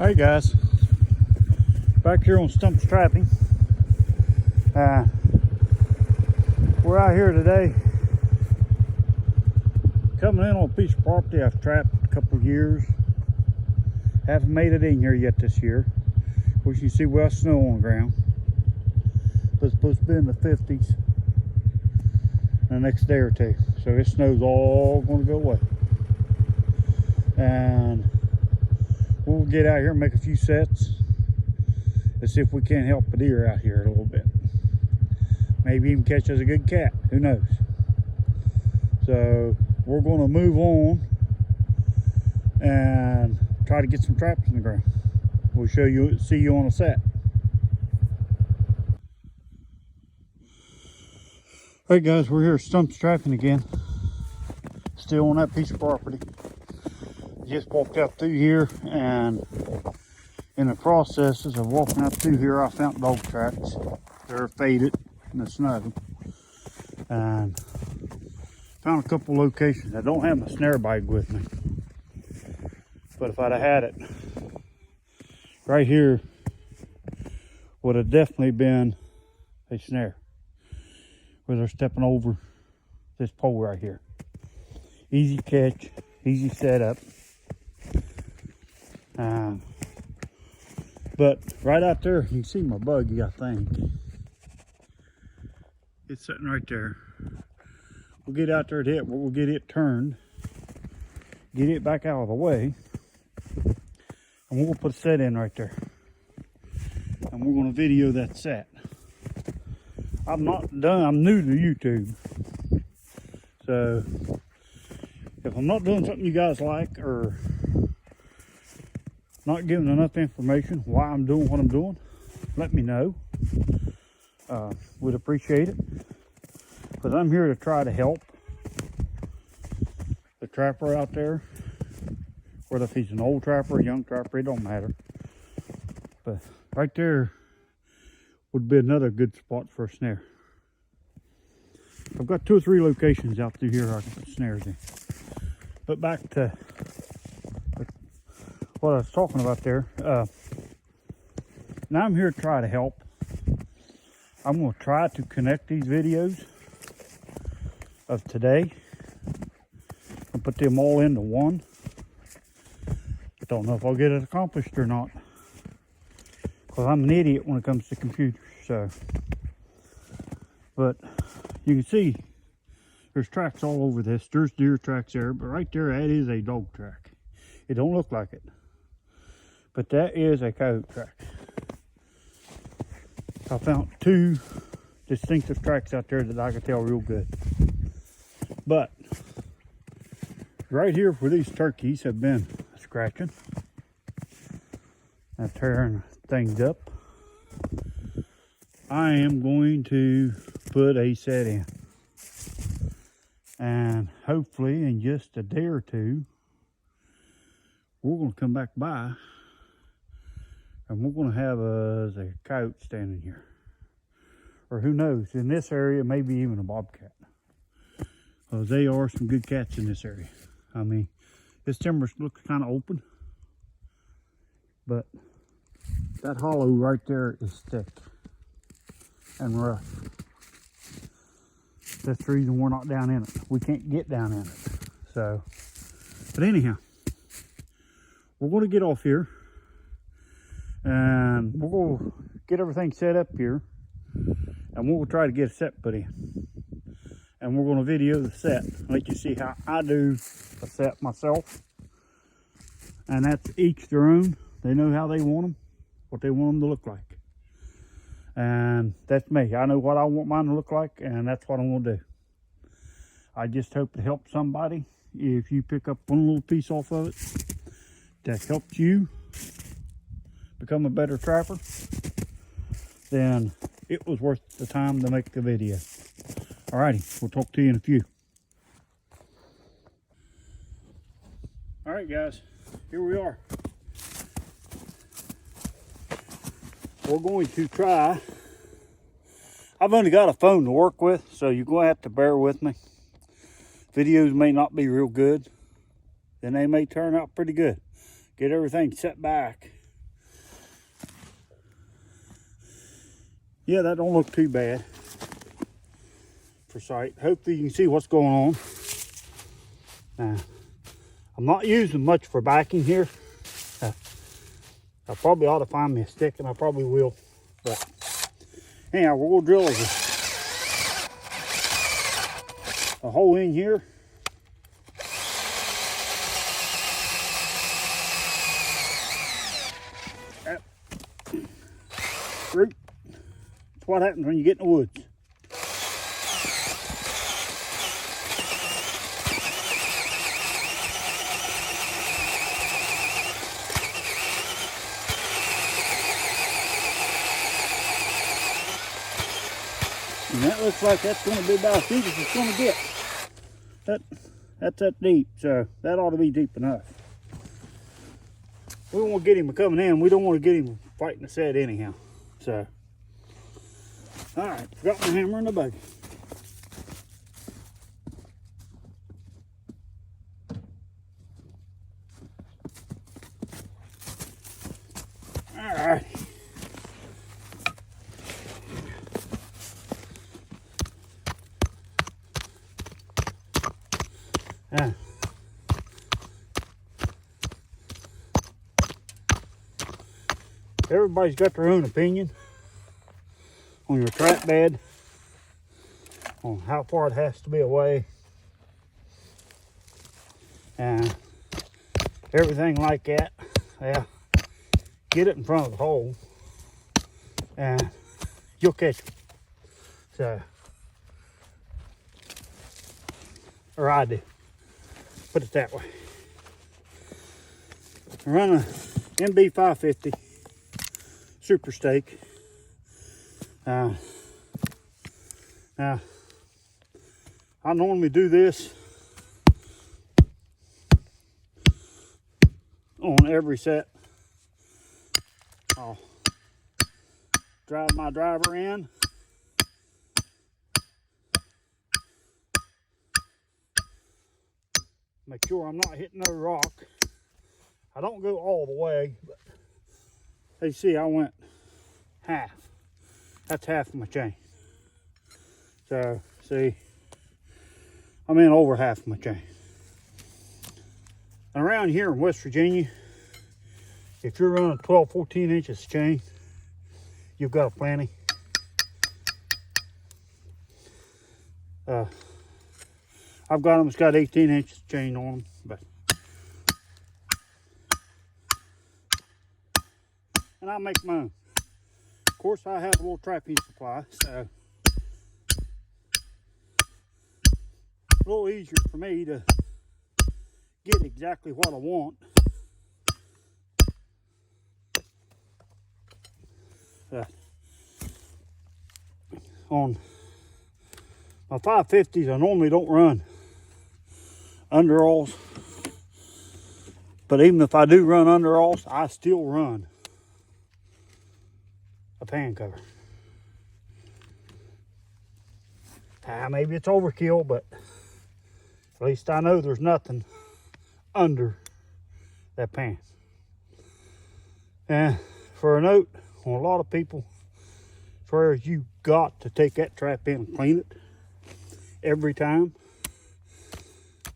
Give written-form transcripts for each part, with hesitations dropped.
Hey guys, back here on Stump's Trapping. We're out here today coming in on a piece of property I've trapped a couple of years. Haven't made it in here yet this year. Which you see well snow on the ground. But it's supposed to be in the 50s in the next day or two. So this snow's all going to go away. And we'll get out here and make a few sets and see if we can't help a deer out here a little bit. Maybe even catch us a good cat, who knows. So we're going to move on and try to get some traps in the ground. We'll see you on a set. All right guys, we're here at Stump's Trapping again. Still on that piece of property. Just walked out through here, and in the processes of walking up through here, I found dog tracks. They're faded in the snow, and found a couple locations. I don't have my snare bag with me, but if I'd have had it, right here would have definitely been a snare, where they're stepping over this pole right here. Easy catch, easy setup. But right out there, you can see my buggy, I think. It's sitting right there. We'll get out there to it, we'll get it turned, get it back out of the way, and we'll put a set in right there. And we're gonna video that set. I'm new to YouTube. So if I'm not doing something you guys like, or not giving enough information why I'm doing what I'm doing, let me know. Would appreciate it, because I'm here to try to help the trapper out there, whether if he's an old trapper or a young trapper, it don't matter. But right there would be another good spot for a snare. I've got 2 or 3 locations out through here I can put snares in. But back to what I was talking about there. Now I'm here to try to help. I'm going to try to connect these videos of today and put them all into one. I don't know if I'll get it accomplished or not, because I'm an idiot when it comes to computers. So, but you can see there's tracks all over this. There's deer tracks there, but right there, that is a dog track. It don't look like it, but that is a coyote track. I found 2 distinctive tracks out there that I could tell real good. But right here where these turkeys have been scratching and tearing things up, I am going to put a set in. And hopefully in just a day or two, we're going to come back by and we're going to have a coyote standing here. Or who knows, in this area, maybe even a bobcat. Because they are some good cats in this area. I mean, this timber looks kind of open, but that hollow right there is thick and rough. That's the reason we're not down in it. We can't get down in it. So, but anyhow, we're going to get off here and we're going to get everything set up here, and we'll try to get a set put in. And we're going to video the set, let you see how I do a set myself. And that's each their own. They know how they want them, what they want them to look like. And that's me. I know what I want mine to look like, and that's what I'm going to do. I just hope to help somebody. If you pick up one little piece off of it that helps you become a better trapper, then it was worth the time to make the video. Alrighty, we'll talk to you in a few. Alright guys, here we are. We're going to try. I've only got a phone to work with, so you're going to have to bear with me. Videos may not be real good, then they may turn out pretty good. Get everything set back Yeah, that don't look too bad for sight. Hopefully you can see what's going on. Now, I'm not using much for backing here. I probably ought to find me a stick, and I probably will. But anyhow, we're gonna drill a hole in here. Root. That's what happens when you get in the woods. And that looks like that's going to be about as deep as it's going to get. That's that deep, so that ought to be deep enough. We don't want to get him coming in. We don't want to get him fighting the set anyhow. So, all right, got my hammer in the buggy. All right. Everybody's got their own opinion on your trap bed, on how far it has to be away, and everything like that. Yeah, get it in front of the hole, and you'll catch it. So, or I do. Put it that way. I run a MB 550 Super Stake. Now, I normally do this on every set. I'll drive my driver in. Make sure I'm not hitting no rock. I don't go all the way, but as you see, I went half. That's half of my chain. So, see, I'm in over half of my chain. And around here in West Virginia, if you're running 12, 14 inches of chain, you've got a plenty. I've got them that's got 18 inches of chain on them, but and I make my own. Of course, I have a little trapping supply, so a little easier for me to get exactly what I want. On my 550s, I normally don't run underalls, but even if I do run underalls, I still run a pan cover. Maybe it's overkill, but at least I know there's nothing under that pan. And for a note on a lot of people, as far as you got to take that trap in and clean it every time.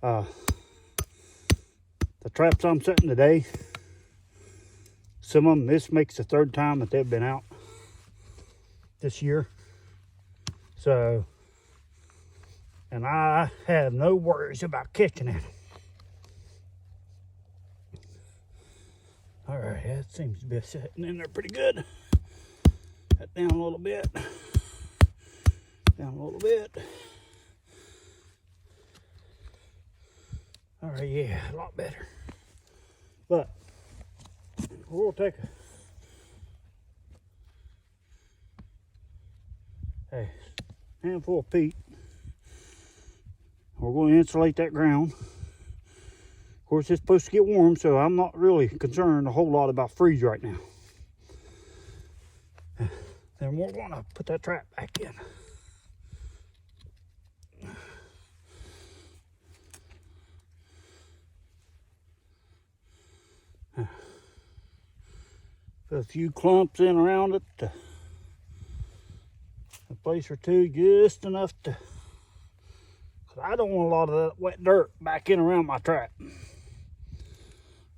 The traps I'm setting today, some of them, this makes the third time that they've been out this year. So, and I have no worries about catching it. All right, that seems to be sitting in there pretty good. That down a little bit. Down a little bit. All right, yeah, a lot better. But we'll take a handful of peat. We're going to insulate that ground. Of course, it's supposed to get warm, so I'm not really concerned a whole lot about freeze right now. Then we're going to put that trap back in. Put a few clumps in around it to place or two, just enough to, cause I don't want a lot of that wet dirt back in around my trap.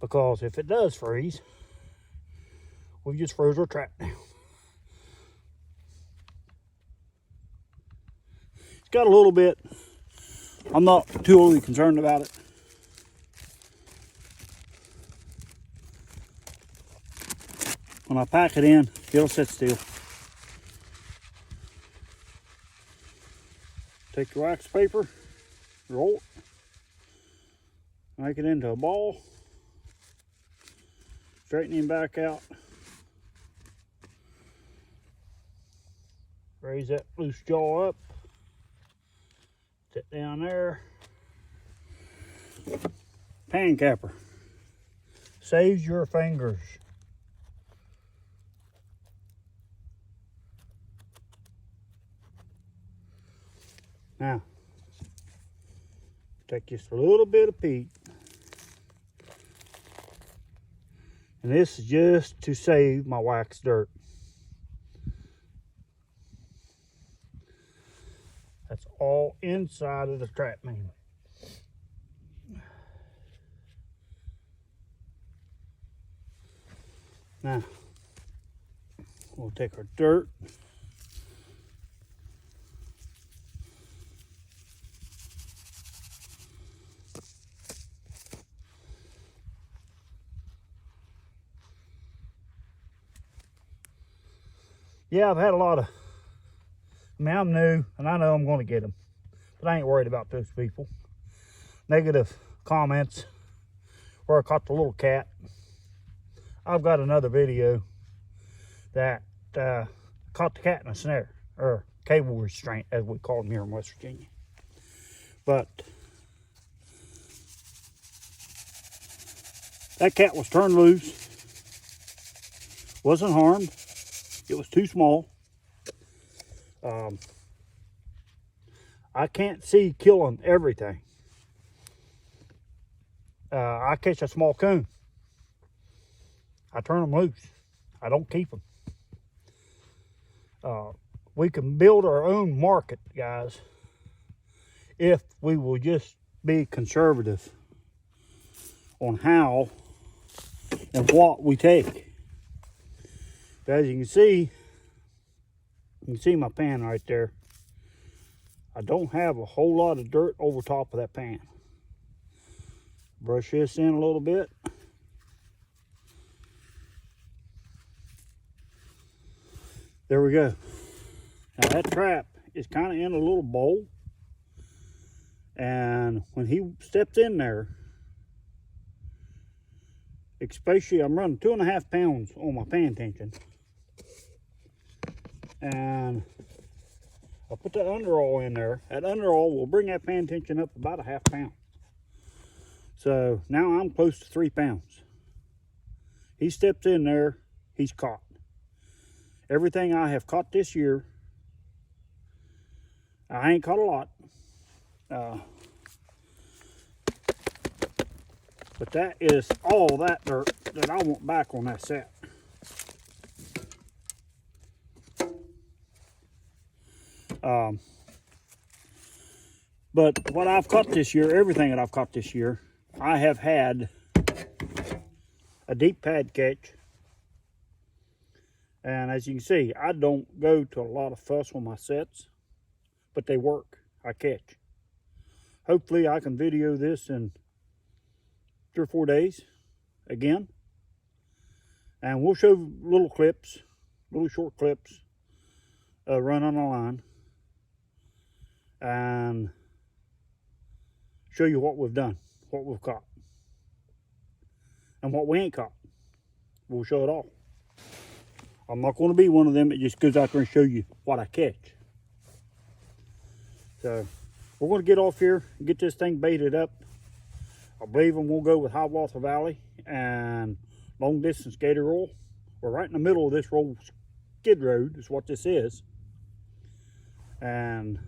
Because if it does freeze, we just froze our trap down. It's got a little bit. I'm not too overly concerned about it. When I pack it in, it'll sit still. Take your wax paper, roll it, make it into a ball, straighten him back out, raise that loose jaw up, sit down there. Pan capper saves your fingers. Now, take just a little bit of peat. And this is just to save my wax dirt. That's all inside of the trap main. Now, we'll take our dirt. Yeah, I've had a lot of, I'm new and I know I'm going to get them, but I ain't worried about those people. Negative comments where I caught the little cat. I've got another video that caught the cat in a snare, or cable restraint as we call them here in West Virginia. But that cat was turned loose, wasn't harmed. It was too small. I can't see killing everything. I catch a small coon. I turn them loose. I don't keep them. We can build our own market, guys, if we will just be conservative on how and what we take. As you can see my pan right there. I don't have a whole lot of dirt over top of that pan. Brush this in a little bit. There we go. Now that trap is kind of in a little bowl. And when he steps in there, especially I'm running 2.5 pounds on my pan tension. And I'll put that underall in there. That underall will bring that pan tension up about 1/2 pound. So now I'm close to 3 pounds. He steps in there, he's caught. Everything I have caught this year, I ain't caught a lot. But that is all that dirt that I want back on that set. But what I've caught this year, everything that I've caught this year, I have had a deep pad catch. And as you can see, I don't go to a lot of fuss on my sets, but they work. I catch. Hopefully I can video this in 3 or 4 days again. And we'll show little clips, little short clips, run on a line. And show you what we've done, what we've caught, and what we ain't caught. We'll show it all. I'm not going to be one of them that just goes out there and show you what I catch. So we're going to get off here and get this thing baited up. I believe we'll go with Hiawatha Valley and long distance gator oil. We're right in the middle of this roll skid road is what this is. And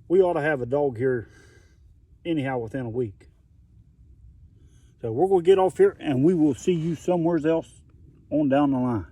we ought to have a dog here anyhow within a week. So we're going to get off here and we will see you somewhere else on down the line.